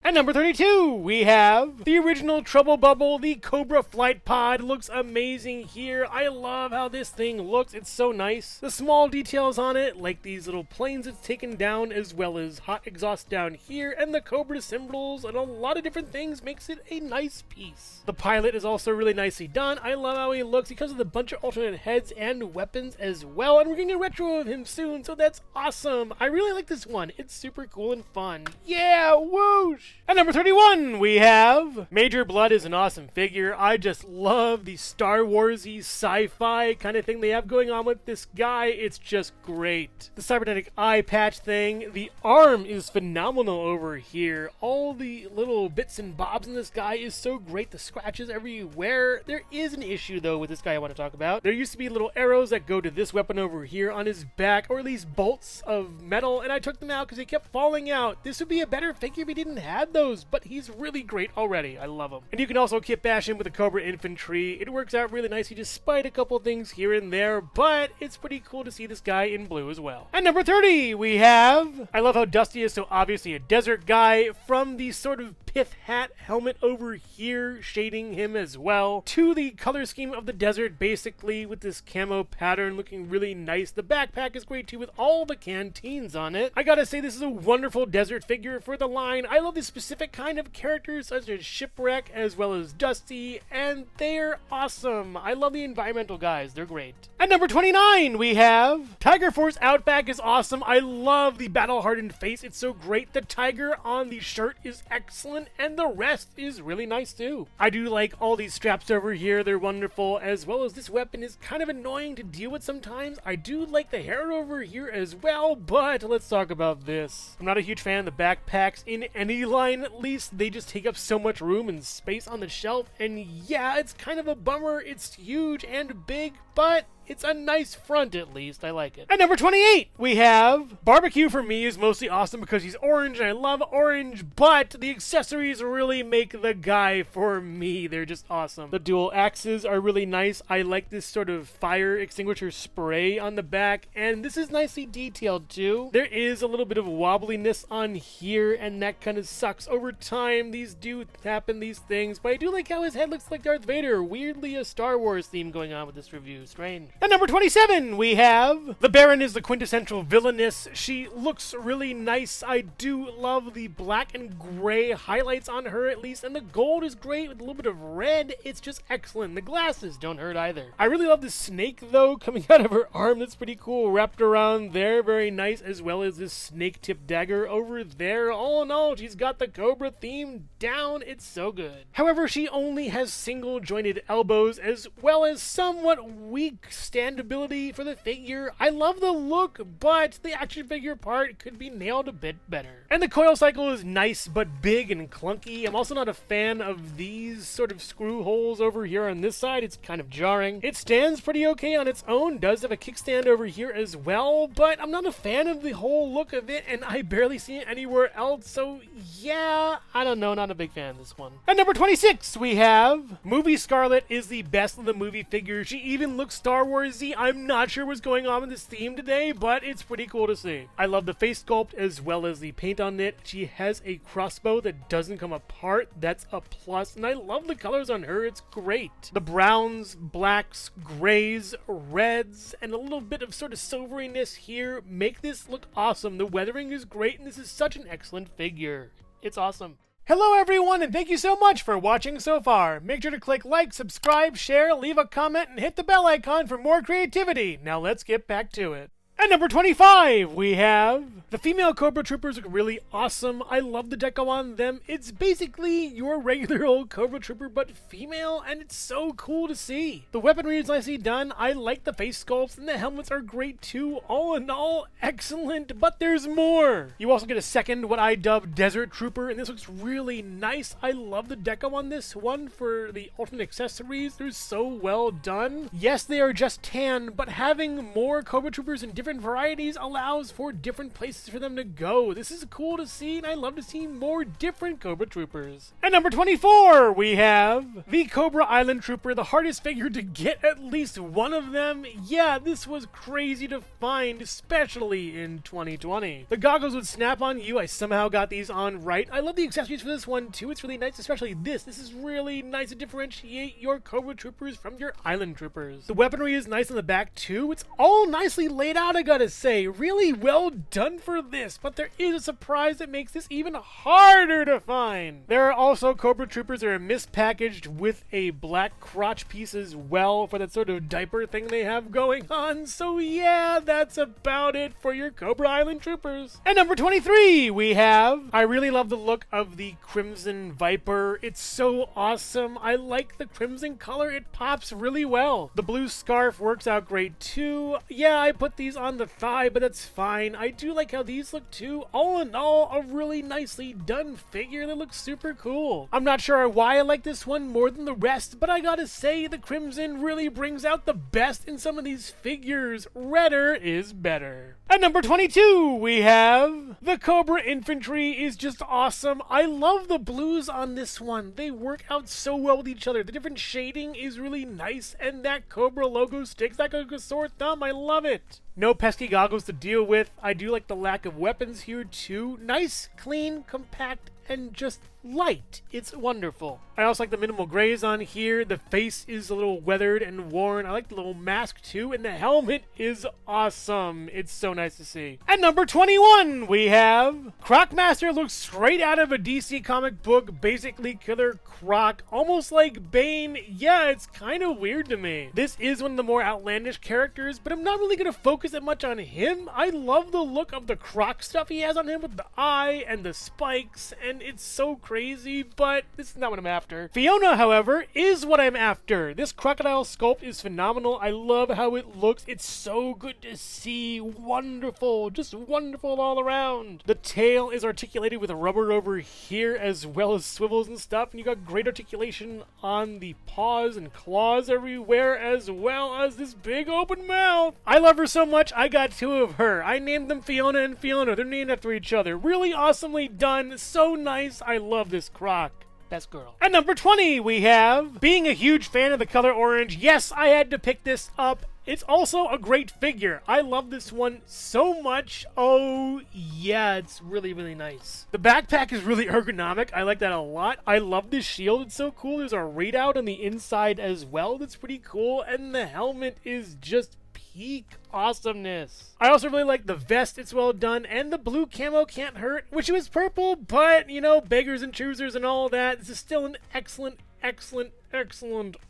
At number 32, we have the original Trouble Bubble, the Cobra Flight Pod. Looks amazing here. I love how this thing looks. It's so nice. The small details on it, like these little planes it's taken down, as well as hot exhaust down here, and the Cobra symbols, and a lot of different things makes it a nice piece. The pilot is also really nicely done. I love how he looks. He comes with a bunch of alternate heads and weapons as well, and we're getting a retro of him soon, so that's awesome. I really like this one. It's super cool and fun. Yeah, whoosh! At number 31, we have Major Blood. Is an awesome figure. I just love the Star Wars-y sci-fi kind of thing they have going on with this guy. It's just great. The cybernetic eye patch thing. The arm is phenomenal over here. All the little bits and bobs in this guy is so great. The scratches everywhere. There is an issue, though, with this guy I want to talk about. There used to be little arrows that go to this weapon over here on his back, or at least bolts of metal, and I took them out because they kept falling out. This would be a better figure if he didn't have those, but he's really great already. I love him. And you can also kit bash him with the Cobra Infantry. It works out really nicely despite a couple things here and there, but it's pretty cool to see this guy in blue as well. At number 30, we have, I love how Dusty is so obviously a desert guy, from the sort of pith hat helmet over here, shading him as well, to the color scheme of the desert, basically, with this camo pattern looking really nice. The backpack is great too, with all the canteens on it. I gotta say, this is a wonderful desert figure for the line. I love the specific kind of characters such as Shipwreck as well as Dusty, and they're awesome. I love the environmental guys, they're great. At number 29, we have Tiger Force Outback is awesome. I love the battle-hardened face, it's so great. The tiger on the shirt is excellent, and the rest is really nice too. I do like all these straps over here, they're wonderful, as well as this weapon is kind of annoying to deal with sometimes. I do like the hair over here as well, but let's talk about this. I'm not a huge fan of the backpacks in any line, at least. They just take up so much room and space on the shelf, and yeah, it's kind of a bummer. It's huge and big, but it's a nice front, at least. I like it. At number 28, we have Barbecue. For me is mostly awesome because he's orange, and I love orange, but the accessories really make the guy for me. They're just awesome. The dual axes are really nice. I like this sort of fire extinguisher spray on the back, and this is nicely detailed too. There is a little bit of wobbliness on here, and that kind of sucks over time. These do happen, these things, but I do like how his head looks like Darth Vader. Weirdly a Star Wars theme going on with this review. Strange. At number 27, we have the Baron is the quintessential villainess. She looks really nice. I do love the black and gray highlights on her, at least, and the gold is great with a little bit of red. It's just excellent. The glasses don't hurt either. I really love the snake, though, coming out of her arm. That's pretty cool. Wrapped around there, very nice, as well as this snake-tip dagger over there. All in all, she's got the Cobra theme down. It's so good. However, she only has single-jointed elbows, as well as somewhat weak standability for the figure. I love the look, but the action figure part could be nailed a bit better. And the coil cycle is nice, but big and clunky. I'm also not a fan of these sort of screw holes over here on this side. It's kind of jarring. It stands pretty okay on its own, does have a kickstand over here as well, but I'm not a fan of the whole look of it, and I barely see it anywhere else, so yeah, I don't know, not a big fan of this one. At number 26, we have Movie Scarlet is the best of the movie figures. She even looks Star Warsy. I'm not sure what's going on with this theme today, but it's pretty cool to see. I love the face sculpt as well as the paint on it. She has a crossbow that doesn't come apart. That's a plus, and I love the colors on her. It's great. The browns, blacks, grays, reds, and a little bit of sort of silveriness here make this look awesome. The weathering is great, and this is such an excellent figure. It's awesome. Hello everyone, and thank you so much for watching so far. Make sure to click like, subscribe, share, leave a comment, and hit the bell icon for more creativity. Now let's get back to it. At number 25, we have the female Cobra Troopers. Look really awesome. I love the deco on them. It's basically your regular old Cobra Trooper, but female, and it's so cool to see. The weaponry is nicely done. I like the face sculpts, and the helmets are great too. All in all, excellent, but there's more. You also get a second, what I dub Desert Trooper, and this looks really nice. I love the deco on this one for the alternate accessories. They're so well done. Yes, they are just tan, but having more Cobra Troopers in different varieties allows for different places for them to go. This is cool to see, and I love to see more different Cobra Troopers. At number 24, we have the Cobra Island Trooper, the hardest figure to get at least one of them. Yeah, this was crazy to find, especially in 2020. The goggles would snap on you. I somehow got these on right. I love the accessories for this one too. It's really nice, especially this. This is really nice to differentiate your Cobra Troopers from your Island Troopers. The weaponry is nice on the back too. It's all nicely laid out, I gotta say. Really well done for this, but there is a surprise that makes this even harder to find. There are also Cobra Troopers that are mispackaged with a black crotch piece as well for that sort of diaper thing they have going on. So yeah, that's about it for your Cobra Island Troopers. At number 23, we have, I really love the look of the Crimson Viper. It's so awesome. I like the crimson color. It pops really well. The blue scarf works out great too. Yeah, I put these on the thigh, but that's fine. I do like how these look too. All in all, a really nicely done figure that looks super cool. I'm not sure why I like this one more than the rest, but I gotta say the crimson really brings out the best in some of these figures. Redder is better. At number 22, we have the Cobra Infantry is just awesome. I love the blues on this one. They work out so well with each other. The different shading is really nice, and that Cobra logo sticks like a sore thumb. I love it. No pesky goggles to deal with. I do like the lack of weapons here too. Nice, clean, compact, and just light. It's wonderful. I also like the minimal grays on here. The face is a little weathered and worn. I like the little mask too, and the helmet is awesome. It's so nice to see. At number 21, we have Crocmaster. Looks straight out of a DC comic book, basically Killer Croc, almost like Bane. Yeah, it's kind of weird to me. This is one of the more outlandish characters, but I'm not really going to focus that much on him. I love the look of the Croc stuff he has on him with the eye and the spikes, and it's so crazy, but this is not what I'm after. Fiona, however, is what I'm after. This crocodile sculpt is phenomenal. I love how it looks. It's so good to see. Wonderful. Just wonderful all around. The tail is articulated with a rubber over here as well as swivels and stuff, and you got great articulation on the paws and claws everywhere as well as this big open mouth. I love her so much, I got two of her. I named them Fiona and Fiona. They're named after each other. Really awesomely done. So nice. I love this croc. Best girl. At number 20, we have, being a huge fan of the color orange, yes, I had to pick this up. It's also a great figure. I love this one so much. Oh, yeah, it's really, really nice. The backpack is really ergonomic. I like that a lot. I love this shield. It's so cool. There's a readout on the inside as well. That's pretty cool. And the helmet is just peak awesomeness. I also really like the vest. It's well done. And the blue camo can't hurt. Wish it was purple, but, you know, beggars and choosers and all that. This is still an excellent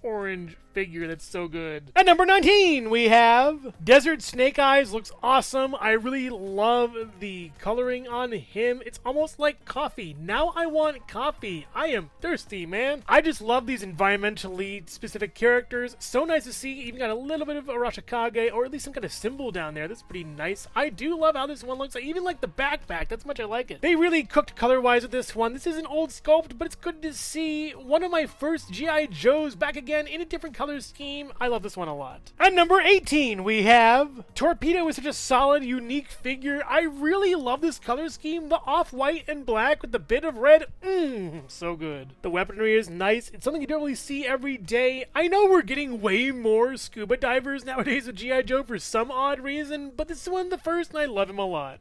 orange figure that's so good. At number 19, we have Desert Snake Eyes. Looks awesome. I really love the coloring on him. It's almost like coffee. Now I want coffee. I am thirsty, man. I just love these environmentally specific characters. So nice to see. Even got a little bit of Arashikage, or at least some kind of symbol down there. That's pretty nice. I do love how this one looks. I even like the backpack. That's much I like it. They really cooked color-wise with this one. This is an old sculpt, but it's good to see one of my first G.I. Joes back again in a different color scheme. I love this one a lot. At number 18, we have Torpedo. Is such a solid, unique figure. I really love this color scheme. The off-white and black with the bit of red. So good. The weaponry is nice. It's something you don't really see every day. I know we're getting way more scuba divers nowadays with G.I. Joe for some odd reason, but this is one of the first, and I love him a lot.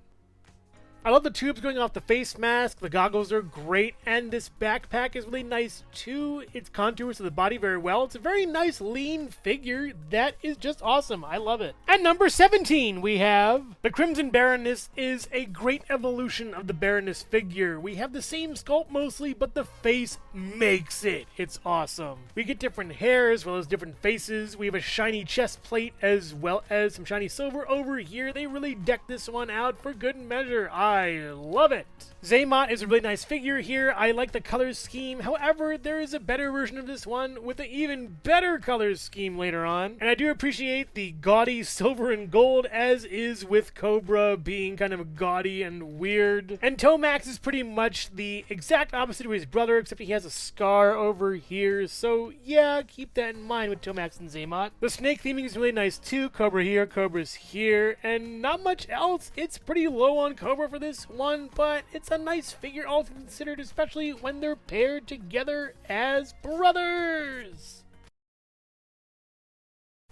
I love the tubes going off the face mask. The goggles are great, and this backpack is really nice too. It contours to the body very well. It's a very nice lean figure that is just awesome. I love it. At number 17, we have the Crimson Baroness. Is a great evolution of the Baroness figure. We have the same sculpt mostly, but the face makes it. It's awesome. We get different hair as well as different faces. We have a shiny chest plate as well as some shiny silver over here. They really decked this one out for good measure. I love it. Zaymot is a really nice figure here. I like the color scheme. However, there is a better version of this one with an even better color scheme later on. And I do appreciate the gaudy silver and gold, as is with Cobra being kind of gaudy and weird. And Tomax is pretty much the exact opposite of his brother, except he has a scar over here. So yeah, keep that in mind with Tomax and Zaymot. The snake theming is really nice too. Cobra here, Cobra's here, and not much else. It's pretty low on Cobra for this one, but it's a nice figure all considered, especially when they're paired together as brothers.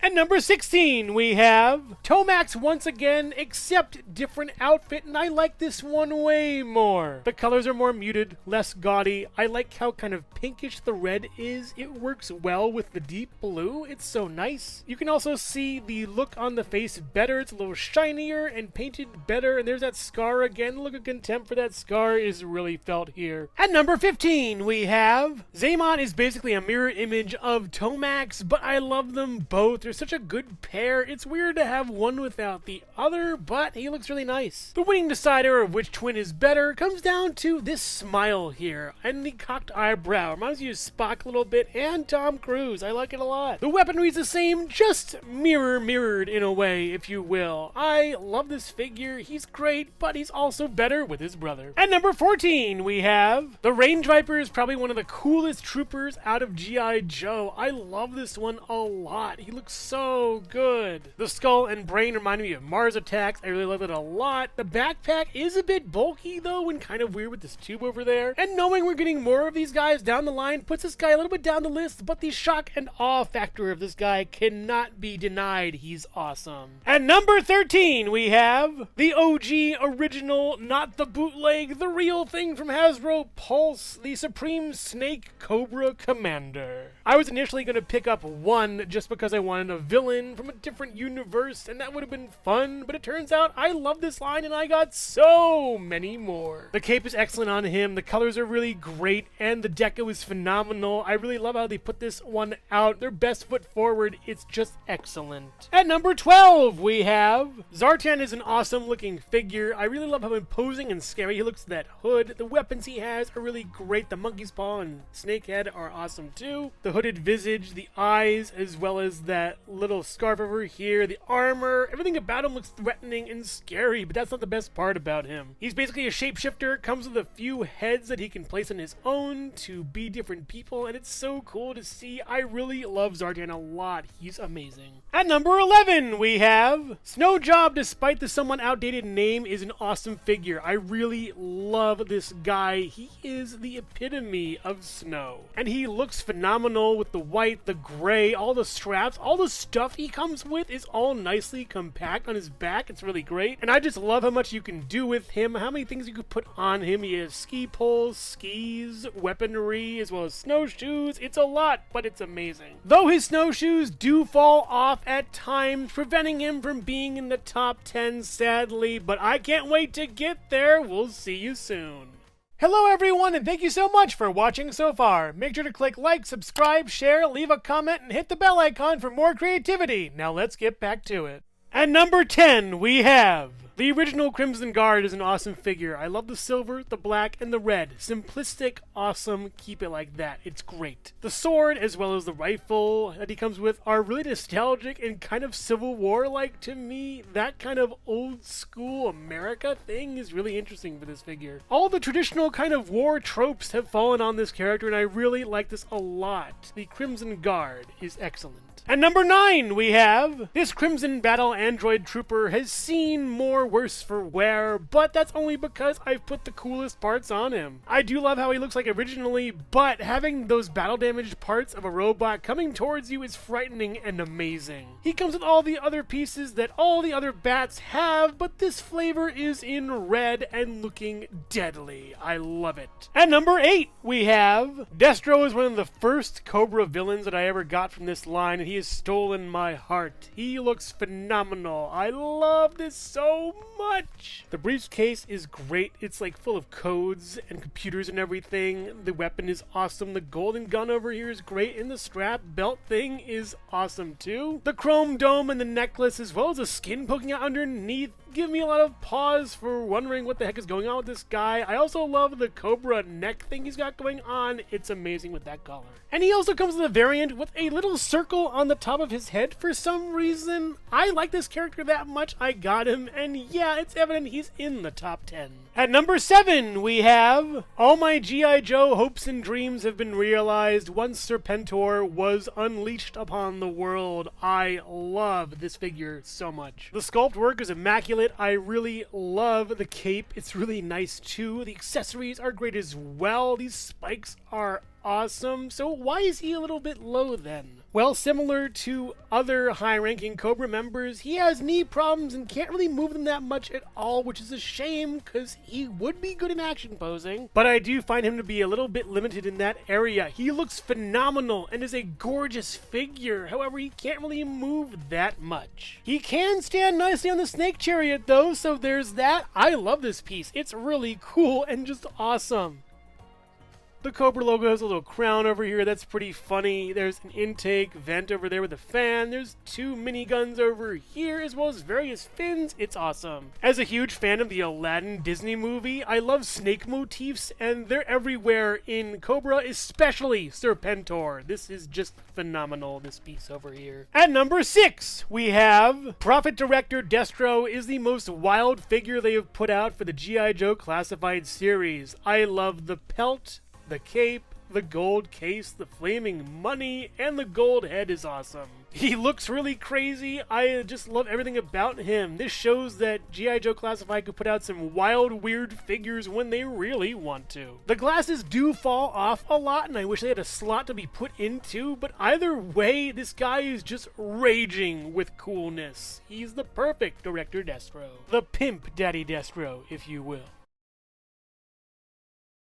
At number 16, we have Tomax once again, except different outfit, and I like this one way more. The colors are more muted, less gaudy. I like how kind of pinkish the red is. It works well with the deep blue. It's so nice. You can also see the look on the face better. It's a little shinier and painted better, and there's that scar again. The look of contempt for that scar is really felt here. At number 15, we have Zaymot. Is basically a mirror image of Tomax, but I love them both. They're such a good pair. It's weird to have one without the other, but he looks really nice. The winning decider of which twin is better comes down to this smile here and the cocked eyebrow. Reminds you of Spock a little bit and Tom Cruise. I like it a lot. The weaponry is the same, just mirrored in a way, if you will. I love this figure. He's great, but he's also better with his brother. At number 14, we have the Range Viper. Is probably one of the coolest troopers out of G.I. Joe. I love this one a lot. He looks so good. The skull and brain remind me of Mars Attacks. I really love it a lot. The backpack is a bit bulky though and kind of weird with this tube over there. And knowing we're getting more of these guys down the line puts this guy a little bit down the list, but the shock and awe factor of this guy cannot be denied. He's awesome. At number 13, we have the OG original, not the bootleg, the real thing from Hasbro, Pulse, the Supreme Snake Cobra Commander. I was initially going to pick up one just because I wanted a villain from a different universe, and that would have been fun, but it turns out I love this line and I got so many more. The cape is excellent on him, the colors are really great, and the deco is phenomenal. I really love how they put this one out. Their best foot forward, it's just excellent. At number 12, we have Zartan. Is an awesome looking figure. I really love how imposing and scary he looks with that hood. The weapons he has are really great. The monkey's paw and snake head are awesome too. The hooded visage, the eyes, as well as that little scarf over here, the armor, everything about him looks threatening and scary, but that's not the best part about him. He's basically a shapeshifter, comes with a few heads that he can place on his own to be different people, and it's so cool to see. I really love Zartan a lot. He's amazing. At number 11, we have Snow Job. Despite the somewhat outdated name, is an awesome figure. I really love this guy. He is the epitome of snow, and he looks phenomenal with the white, the gray, all the straps, all the stuff he comes with is all nicely compact on his back. It's really great, and I just love how much you can do with him, how many things you could put on him. He has ski poles, skis, weaponry, as well as snowshoes. It's a lot, but it's amazing. Though his snowshoes do fall off at times, preventing him from being in the top 10, sadly, but I can't wait to get there. We'll see you soon. Hello everyone, and thank you so much for watching so far. Make sure to click like, subscribe, share, leave a comment, and hit the bell icon for more creativity. Now let's get back to it. At number 10, we have the original Crimson Guard. Is an awesome figure. I love the silver, the black, and the red. Simplistic, awesome, keep it like that. It's great. The sword, as well as the rifle that he comes with, are really nostalgic and kind of Civil War-like to me. That kind of old school America thing is really interesting for this figure. All the traditional kind of war tropes have fallen on this character, and I really like this a lot. The Crimson Guard is excellent. At number 9, we have this Crimson Battle Android Trooper has seen more worse for wear, but that's only because I've put the coolest parts on him. I do love how he looks like originally, but having those battle damaged parts of a robot coming towards you is frightening and amazing. He comes with all the other pieces that all the other bats have, but this flavor is in red and looking deadly. I love it. At number 8, we have Destro. Is one of the first Cobra villains that I ever got from this line, and he has stolen my heart. He looks phenomenal. I love this so much. The briefcase is great. It's like full of codes and computers and everything. The weapon is awesome. The golden gun over here is great, and the strap belt thing is awesome too. The chrome dome and the necklace, as well as the skin poking out underneath, give me a lot of pause for wondering what the heck is going on with this guy. I also love the Cobra neck thing he's got going on. It's amazing with that color. And he also comes with a variant with a little circle on the top of his head for some reason. I like this character that much, I got him, and yeah, it's evident he's in the top 10. At number 7, we have all my G.I. Joe hopes and dreams have been realized once Serpentor was unleashed upon the world. I love this figure so much. The sculpt work is immaculate. I really love the cape. It's really nice too. The accessories are great as well. These spikes are awesome. So why is he a little bit low then? Well, similar to other high-ranking Cobra members, he has knee problems and can't really move them that much at all, which is a shame because he would be good in action posing. But I do find him to be a little bit limited in that area. He looks phenomenal and is a gorgeous figure. However, he can't really move that much. He can stand nicely on the snake chariot though, so there's that. I love this piece. It's really cool and just awesome. The Cobra logo has a little crown over here. That's pretty funny. There's an intake vent over there with a fan. There's 2 miniguns over here, as well as various fins. It's awesome. As a huge fan of the Aladdin Disney movie, I love snake motifs, and they're everywhere in Cobra, especially Serpentor. This is just phenomenal, this piece over here. At number 6, we have Prophet Director Destro. Is the most wild figure they have put out for the G.I. Joe Classified series. I love the pelt, the cape, the gold case, the flaming money, and the gold head is awesome. He looks really crazy. I just love everything about him. This shows that G.I. Joe Classified could put out some wild, weird figures when they really want to. The glasses do fall off a lot, and I wish they had a slot to be put into, but either way, this guy is just raging with coolness. He's the perfect Director Destro. The Pimp Daddy Destro, if you will.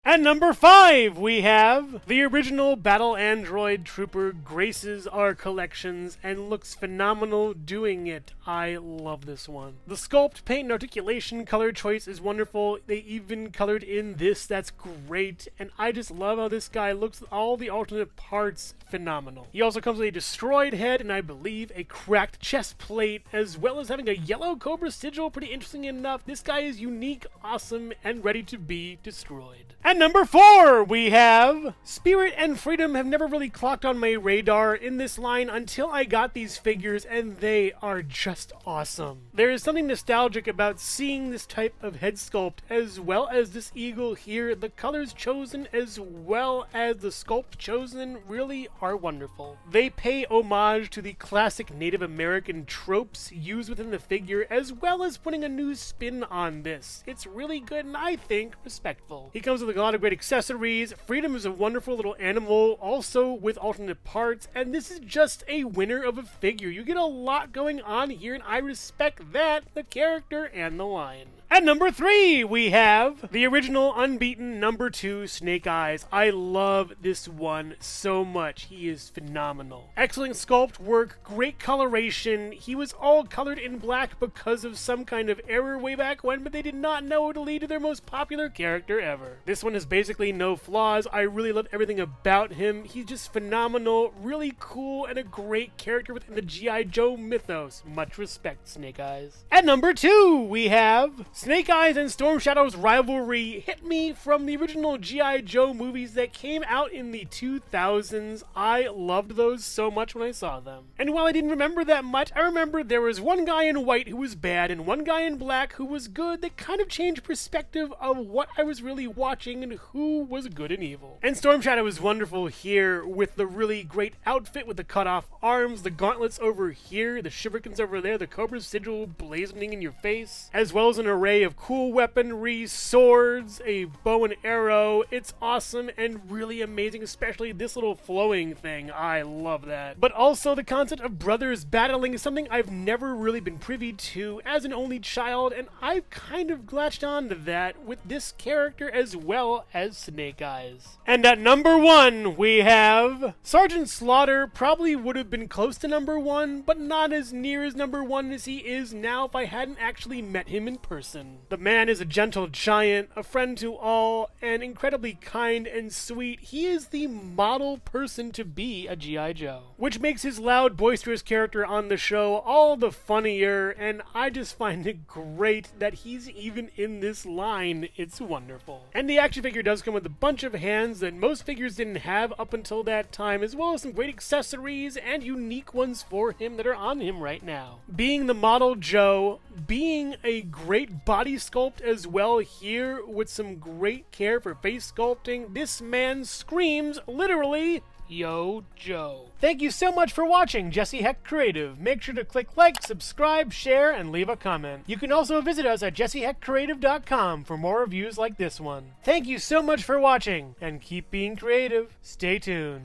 At number 5, we have the original Battle Android Trooper graces our collections and looks phenomenal doing it. I love this one. The sculpt, paint, and articulation color choice is wonderful. They even colored in this. That's great. And I just love how this guy looks with all the alternate parts. Phenomenal. He also comes with a destroyed head and I believe a cracked chest plate, as well as having a yellow Cobra sigil. Pretty interesting enough. This guy is unique, awesome, and ready to be destroyed. At number 4, we have Spirit and Freedom have never really clocked on my radar in this line until I got these figures, and they are just awesome. There is something nostalgic about seeing this type of head sculpt, as well as this eagle here. The colors chosen as well as the sculpt chosen really are wonderful. They pay homage to the classic Native American tropes used within the figure, as well as putting a new spin on this. It's really good and I think respectful. He comes with a lot of great accessories. Freedom is a wonderful little animal, also with alternate parts, and this is just a winner of a figure. You get a lot going on here, and I respect that, the character and the line. At number 3, we have the original unbeaten number 2 Snake Eyes. I love this one so much. He is phenomenal. Excellent sculpt work, great coloration. He was all colored in black because of some kind of error way back when, but they did not know to lead to their most popular character ever. This one has basically no flaws. I really love everything about him. He's just phenomenal, really cool, and a great character within the G.I. Joe mythos. Much respect, Snake Eyes. At number 2, we have Snake Eyes and Storm Shadow's rivalry hit me from the original G.I. Joe movies that came out in the 2000s. I loved those so much when I saw them. And while I didn't remember that much, I remember there was one guy in white who was bad and one guy in black who was good. That kind of changed perspective of what I was really watching and who was good and evil. And Storm Shadow is wonderful here with the really great outfit with the cut off arms, the gauntlets over here, the shurikens over there, the Cobra sigil blazoning in your face, as well as an array of cool weaponry, swords, a bow and arrow. It's awesome and really amazing, especially this little flowing thing. I love that. But also the concept of brothers battling is something I've never really been privy to as an only child, and I've kind of latched on to that with this character as well as Snake Eyes. And at number 1, we have Sergeant Slaughter. Probably would have been close to number 1, but not as near as number 1 as he is now if I hadn't actually met him in person. The man is a gentle giant, a friend to all, and incredibly kind and sweet. He is the model person to be a G.I. Joe, which makes his loud, boisterous character on the show all the funnier, and I just find it great that he's even in this line. It's wonderful. And the action figure does come with a bunch of hands that most figures didn't have up until that time, as well as some great accessories and unique ones for him that are on him right now. Being the model Joe, being a great body sculpt as well here with some great care for face sculpting, this man screams literally, Yo Joe. Thank you so much for watching Jesse Hecht Creative. Make sure to click like, subscribe, share, and leave a comment. You can also visit us at jessehechtcreative.com for more reviews like this one. Thank you so much for watching, and keep being creative. Stay tuned.